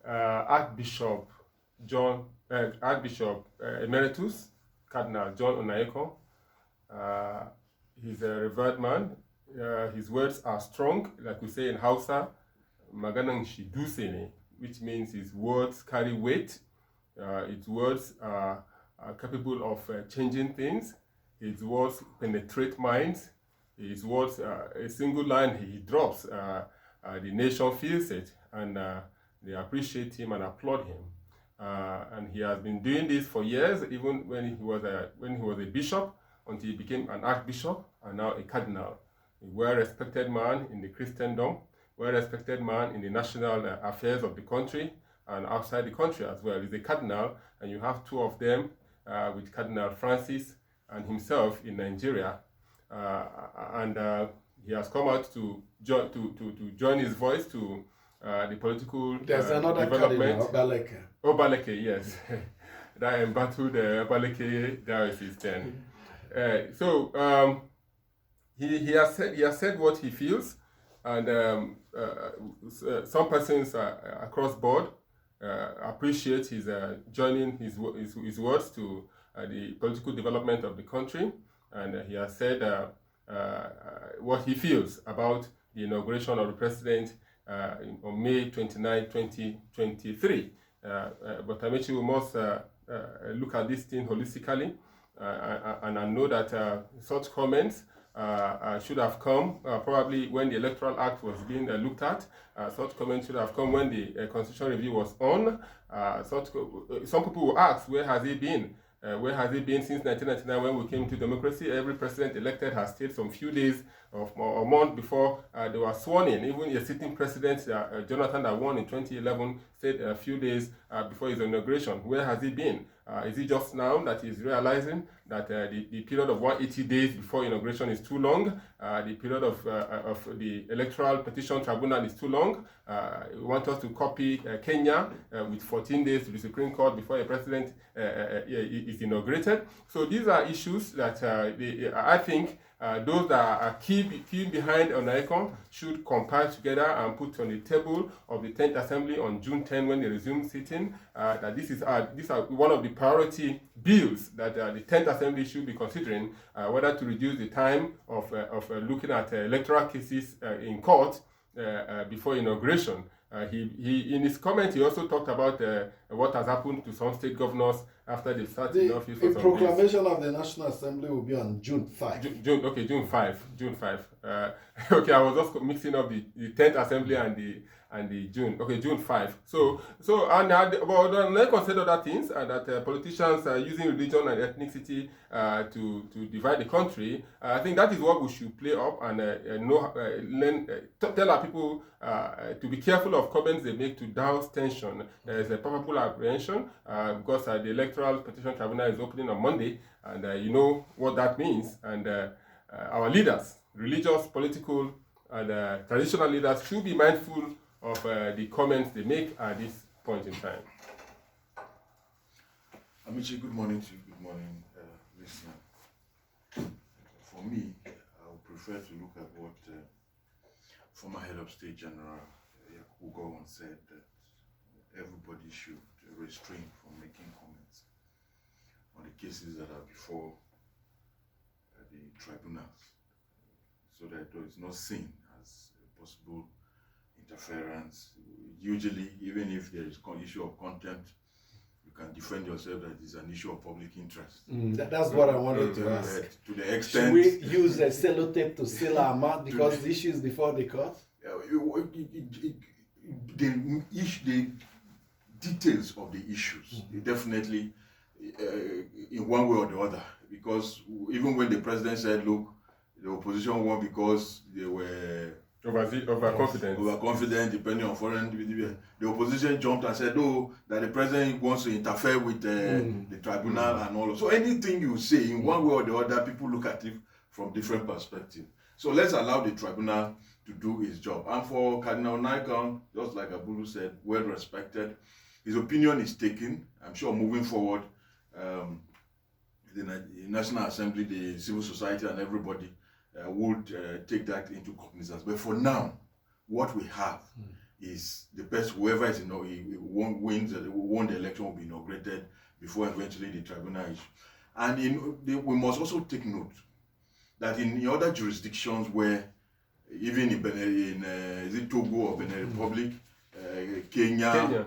Archbishop Emeritus, Cardinal John Onaiyekan. He's a revered man. His words are strong, like we say in Hausa, maganang shi dutse ne, which means his words carry weight. His words are capable of changing things. His words penetrate minds. His words, a single line he drops, the nation feels it, and they appreciate him and applaud him. And he has been doing this for years, even when he was a bishop, until he became an archbishop and now a cardinal. A well-respected man in the Christendom, well-respected man in the national affairs of the country and outside the country as well. He's a cardinal, and you have two of them with Cardinal Francis and himself in Nigeria. He has come out to join his voice to the political There's another development. Cardinal, Obaleke. Obaleke, yes. That embattled the Obaleke diocese then. He has said what he feels, and some persons across board appreciate his joining his words to the political development of the country, and he has said what he feels about the inauguration of the president on May 29, 2023. But Amaechi, we must look at this thing holistically, and I know that such comments should have come probably when the Electoral Act was being looked at. Such comments should have come when the Constitutional Review was on. Some people will ask, where has he been? Where has he been since 1999 when we came to democracy? Every president elected has stayed some few days or a month before they were sworn in. Even a sitting president, Jonathan, that won in 2011, stayed a few days before his inauguration. Where has he been? Is it just now that he's realizing that the period of 180 days before inauguration is too long? The period of the Electoral Petition Tribunal is too long? We want us to copy Kenya with 14 days to the Supreme Court before a president is inaugurated. So these are issues that I think those that are key behind Onaiyekan should compile together and put on the table of the 10th Assembly on June 10 when they resume sitting. That these are one of the priority bills that the 10th Assembly should be considering, whether to reduce the time of looking at electoral cases in court before inauguration. He in his comment he also talked about what has happened to some state governors after they started in office. The proclamation of the National Assembly will be on June 5. June 5. Okay, I was just mixing up the 10th Assembly and the June. Okay, June 5. But I consider other things, and that politicians are using religion and ethnicity to divide the country. I think that is what we should play up and tell our people to be careful of comments they make to douse tension. There is a probable apprehension because the Electoral Petition Tribunal is opening on Monday, and you know what that means. And our leaders, religious, political, and traditional leaders, should be mindful of the comments they make at this point in time. Amaechi, good morning to you. Good morning, listener. For me, I would prefer to look at what former head of state General Yakubu Gowon said, that everybody should restrain from making comments on the cases that are before the tribunals, so that there is not seen as a possible interference. Usually, even if there is an issue of contempt, you can defend yourself that it's an issue of public interest. That's what I wanted to ask. To the extent, should we use a sellotape to seal our mouth because the issue is before the court? The details of the issues, definitely in one way or the other, because even when the president said, look, the opposition won because they were overconfident, depending on foreign, the opposition jumped and said, oh, that the president wants to interfere with the tribunal and all. So anything you say in one way or the other, people look at it from different perspectives. So let's allow the tribunal to do its job. And for Cardinal Onaiyekan, just like Abulu said, well respected. His opinion is taken. I'm sure moving forward, the National Assembly, the civil society, and everybody would take that into cognizance. But for now, what we have is the person, whoever is won the election will be inaugurated before eventually the tribunal issue. And we must also take note that in other jurisdictions where, even in is it Togo or Benin Republic, Kenya,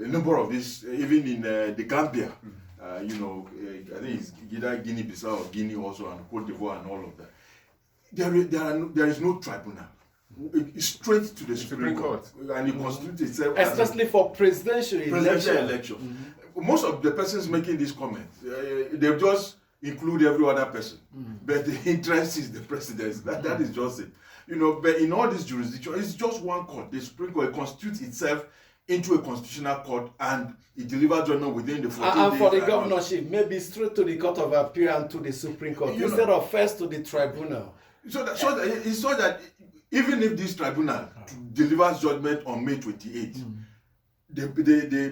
a number of these, even in the Gambia, I think it's either Guinea-Bissau or Guinea also, and Cote d'Ivoire and all of that. There is no tribunal. It's straight to the Supreme Court. And it constitutes itself especially for presidential election. Most of the persons making these comments, they just include every other person. But the interest is the president. That is just it. But in all these jurisdictions, it's just one court. The Supreme Court constitutes itself into a constitutional court, and it delivers judgment within the 14 days. And for the governorship, maybe straight to the Court of Appeal and to the Supreme Court, instead of first to the tribunal. So that even if this tribunal delivers judgment on May 28th,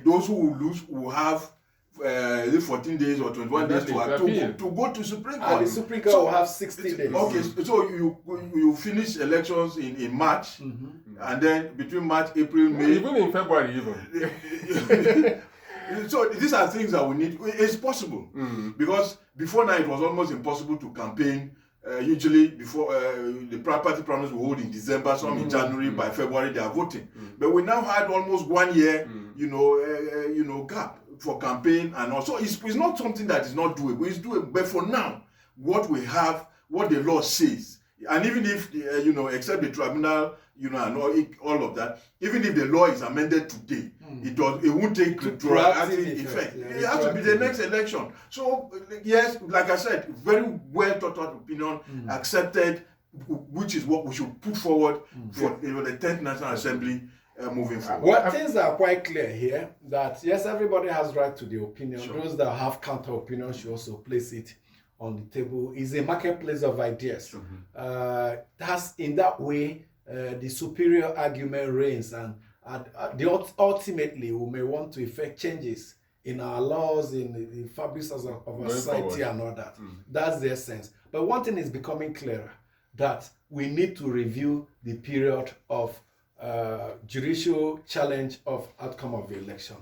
those who will lose will have 14 days or 21 days to go to Supreme Court. And the Supreme Court will have 60 days. Okay, so you finish elections in March, and then between March, April, May. Even in February, even. So these are things that we need. It's possible. Because before now it was almost impossible to campaign. Usually before the party primaries will hold in December, some in January, by February they are voting. But we now had almost 1 year, gap for campaign, and also it's not something that is not doable. It's doable. But for now, what we have, what the law says, and even if except the tribunal, and all of that, even if the law is amended today, it won't take retroactive effect. It has to be the next election. So yes, like I said, very well thought out opinion, accepted, which is what we should put forward for the 10th National Assembly moving forward. Well, things are quite clear here that yes, everybody has right to the opinion. Sure. Those that have counter opinion should also place it on the table. It's a marketplace of ideas. That's in that way the superior argument reigns, and ultimately we may want to effect changes in our laws, in the fabrics of our society and all that. That's the essence. But one thing is becoming clearer, that we need to review the period of judicial challenge of outcome of the election.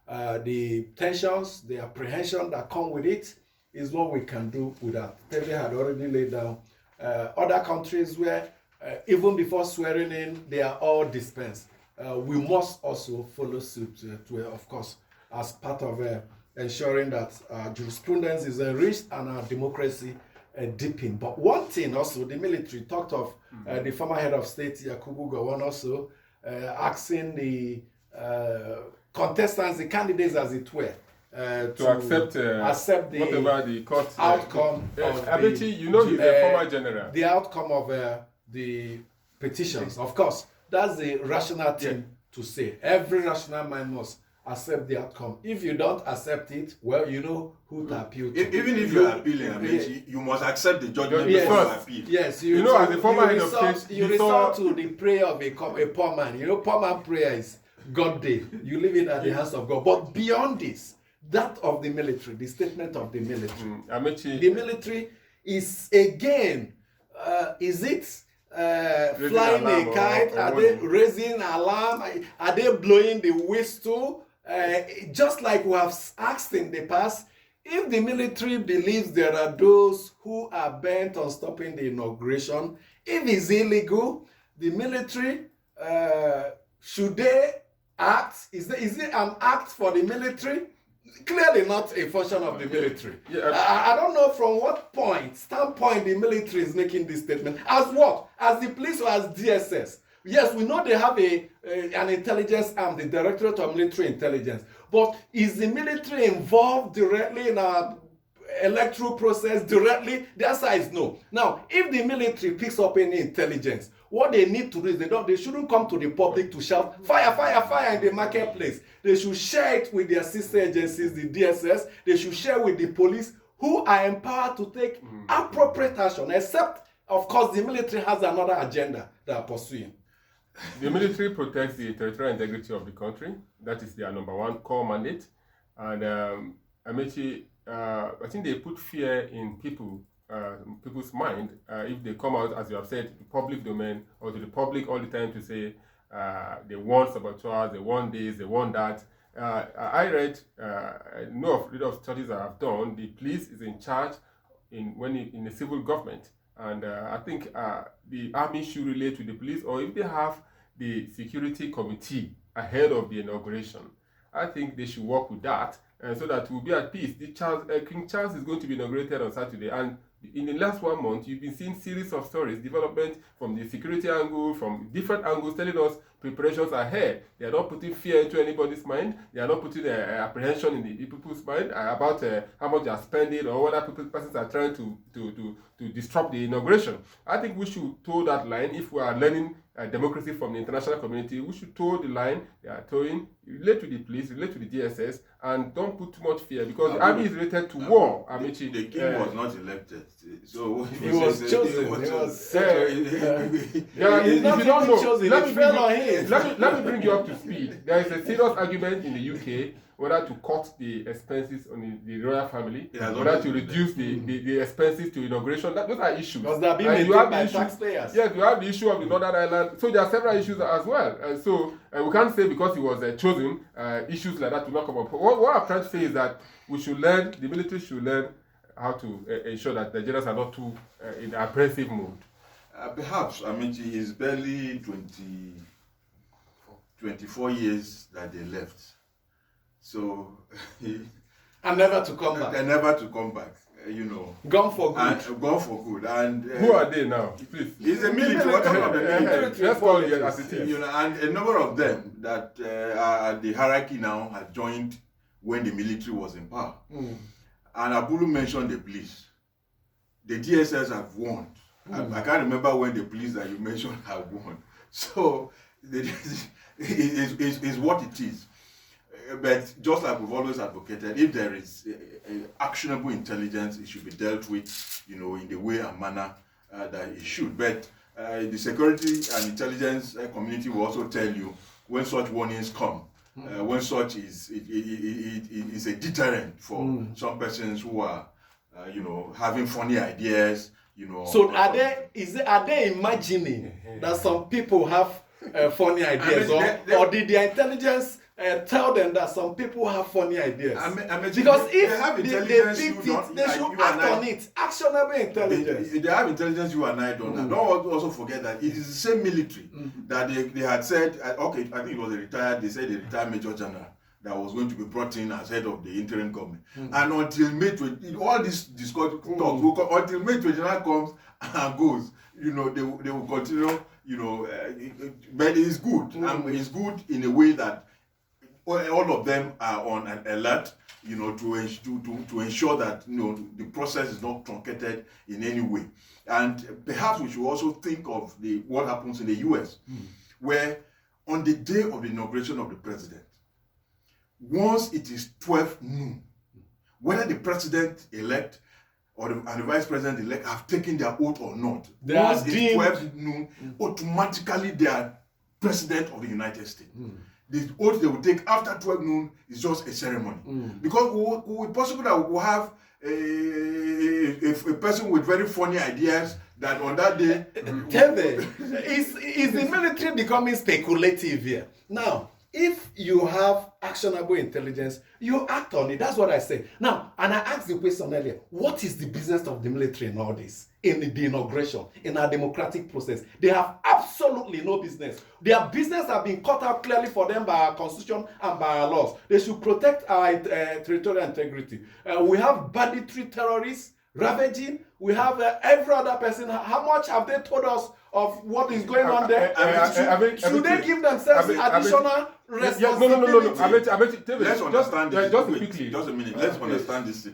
The tensions, the apprehension that come with it is what we can do without. Tevye had already laid down other countries where even before swearing in, they are all dispensed. We must also follow suit, of course, as part of ensuring that our jurisprudence is enriched and our democracy deepened. But one thing also, the military talked of the former head of state, Yakubu Gowon, also asking the contestants, the candidates as it were, to accept the whatever the court outcome. Amechi, he's a former general. The outcome of the petitions, of course. That's the rational thing to say. Every rational mind must accept the outcome. If you don't accept it, well, you know who to appeal to. Even if you are appealing, you must accept the judgment before you appeal. Yes, as the former head of state, you resort to the prayer of a poor man. Poor man prayer is God day. You leave it at the hands of God. But beyond this, that of the military, the statement of the military. The military is again, is it flying a kite? Are they raising alarm? Are they blowing the whistle? Just like we have asked in the past, if the military believes there are those who are bent on stopping the inauguration, if it's illegal, the military, should they act? Is it an act for the military? Clearly not a function of the military. I don't know from what standpoint the military is making this statement. As what? As the police or as DSS? Yes, we know they have an intelligence arm, the Directorate of Military Intelligence. But is the military involved directly in our electoral process directly? The answer is no. Now, if the military picks up any intelligence, what they need to do is they shouldn't come to the public to shout fire, fire, fire in the marketplace. They should share it with their sister agencies, the DSS. They should share with the police, who are empowered to take appropriate action, except, of course, the military has another agenda they are pursuing. The military protects the territorial integrity of the country. That is their number one core mandate. And Amechi, I think they put fear in people's mind if they come out, as you have said, the public domain or to the public all the time to say, They want saboteurs, they want this, they want that. I read, I know of a lot of studies that I've done. The police is in charge in the civil government, and I think the army should relate to the police, or if they have the security committee ahead of the inauguration, I think they should work with that, so that we'll be at peace. King Charles is going to be inaugurated on Saturday, and in the last 1 month, you've been seeing series of stories, development from the security angle, from different angles, telling us preparations are ahead. They are not putting fear into anybody's mind. They are not putting apprehension in the people's mind about how much they are spending or whether persons are trying to disrupt the inauguration. I think we should toe that line. If we are learning democracy from the international community, we should toe the line they are towing, relate to the police, relate to the DSS, and don't put too much fear, because the army is related to war. The king was not elected, so he was chosen. If you don't know, let me bring you up to speed. There is a serious argument in the UK whether to cut the expenses on the royal family, whether to reduce the expenses to inauguration. Those are issues. Because they are being maintained by taxpayers. Yes, you have the issue of the Northern Ireland. So there are several issues as well. So we can't say because he was chosen, issues like that will not come up. What I'm trying to say is that the military should learn how to ensure that the Nigerians are not too in apprehensive mood. Perhaps, he is barely 24 years that they left. So, and never to come back. And never to come back, Gone for good. Gone for good. And who are they now? Please. It's the military. We're talking about the military. Let's call it as it is. And a number of them that are at the hierarchy now had joined when the military was in power. And Abulu mentioned the police. The DSS have won. I can't remember when the police that you mentioned have won. So, it's what it is. But just like we've always advocated, if there is actionable intelligence, it should be dealt with, in the way and manner that it should. But the security and intelligence community will also tell you when such warnings come, when such is a deterrent for some persons who are, having funny ideas, So are they imagining that some people have funny ideas, or did their intelligence tell them that some people have funny ideas? Because if they picked it, they should act on it. Actionable intelligence. They have intelligence you and I don't have. Don't also forget that it is the same military that they had said, okay, I think it was they said a retired Major General that was going to be brought in as head of the interim government. And until May 20, all this discussion talks, until May 29 comes and goes, they will continue, but it's good. It's good in a way that all of them are on an alert, to ensure that, the process is not truncated in any way. And perhaps we should also think of what happens in the US, where on the day of the inauguration of the president, once it is 12 noon, whether the president-elect and the vice president-elect have taken their oath or not, once it's 12 noon, automatically they are president of the United States. The oath they will take after 12 noon is just a ceremony. Because it's possible that we will have a person with very funny ideas that on that day... Is the military becoming speculative here? Now, if you have actionable intelligence, you act on it. That's what I say. Now, and I asked the question earlier, what is the business of the military in all this? In the inauguration, in our democratic process? They have absolutely no business. Their business have been cut out clearly for them by our constitution and by our laws. They should protect our territorial integrity. We have banditry terrorists ravaging. We have every other person. How much have they told us of what is going on there? Should they give themselves additional responsibility? Let's understand this. Just quickly. Just a minute. Let's understand this.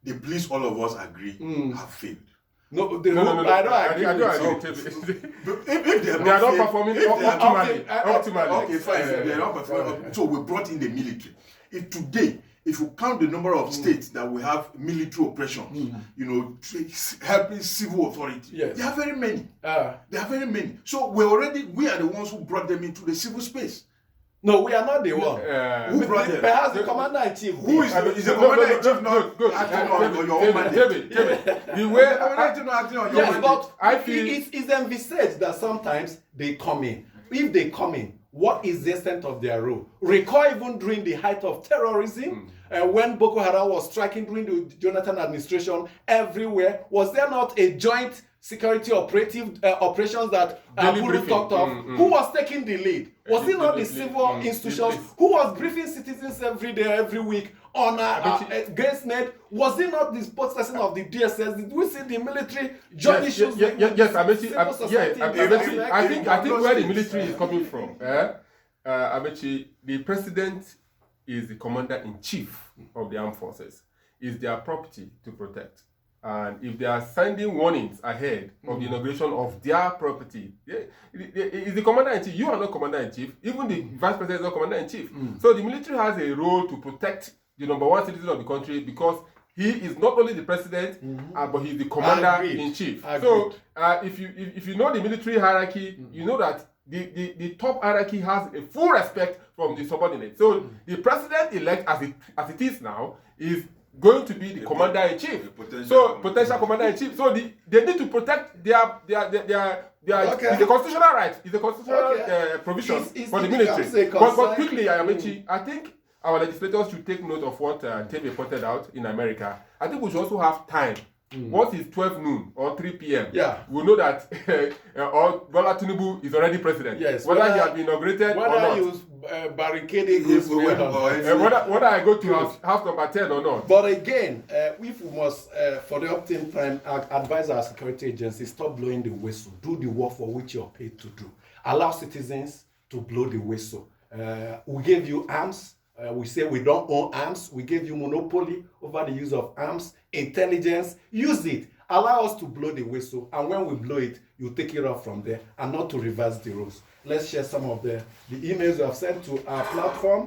The police, all of us agree, have failed. No, I don't agree. If they are not performing optimally. Okay, fine. They are not performing. So we brought in the military. If you count the number of states that we have military operations, helping civil authority, there are very many. There are very many. So we are the ones who brought them into the civil space. No, we are not the one. Who brought them? Perhaps the commander-in-chief. Who is the commander-in-chief not acting on your own mandate? The way acting on your mandate. But I feel it's envisaged that sometimes they come in if they come in, what is the extent of their role? Recall even during the height of terrorism, when Boko Haram was striking during the Jonathan administration everywhere, was there not a joint security operations that Bulu talked of? Who was taking the lead? Was it not the civil institutions who was briefing citizens every day, every week on against net? Was it not the person of the DSS? Did we see the military join issues? Yes, I think where the military is coming from, Amechi, the president is the commander-in-chief of the armed forces. It's their property to protect. And if they are sending warnings ahead of the inauguration of their property, is the commander-in-chief. You are not commander-in-chief. Even the vice president is not commander-in-chief. So the military has a role to protect the number one citizen of the country, because he is not only the president, but he is the commander-in-chief. So if you know the military hierarchy, you know that the top hierarchy has a full respect from the subordinates. So the president-elect, as it is now, is going to be the commander-in-chief. Potential commander-in-chief. So they need to protect their it's a constitutional right. It's a constitutional provision for the military. But quickly, Ayamechi, I think our legislators should take note of what Tebe pointed out in America. I think we should also have time. Once it's 12 noon or 3 p.m., we know that Bola Tinubu is already president. Yes, whether he has been inaugurated or not. Whether you barricading his way whether I go to house number 10 or not. But again, if we must, for the optimum time, advise our security agencies, stop blowing the whistle. Do the work for which you're paid to do. Allow citizens to blow the whistle. We gave you arms. We say we don't own arms. We gave you monopoly over the use of arms. Intelligence, use it. Allow us to blow the whistle, and when we blow it, you take it off from there, and not to reverse the rules. Let's share some of the emails we have sent to our platform.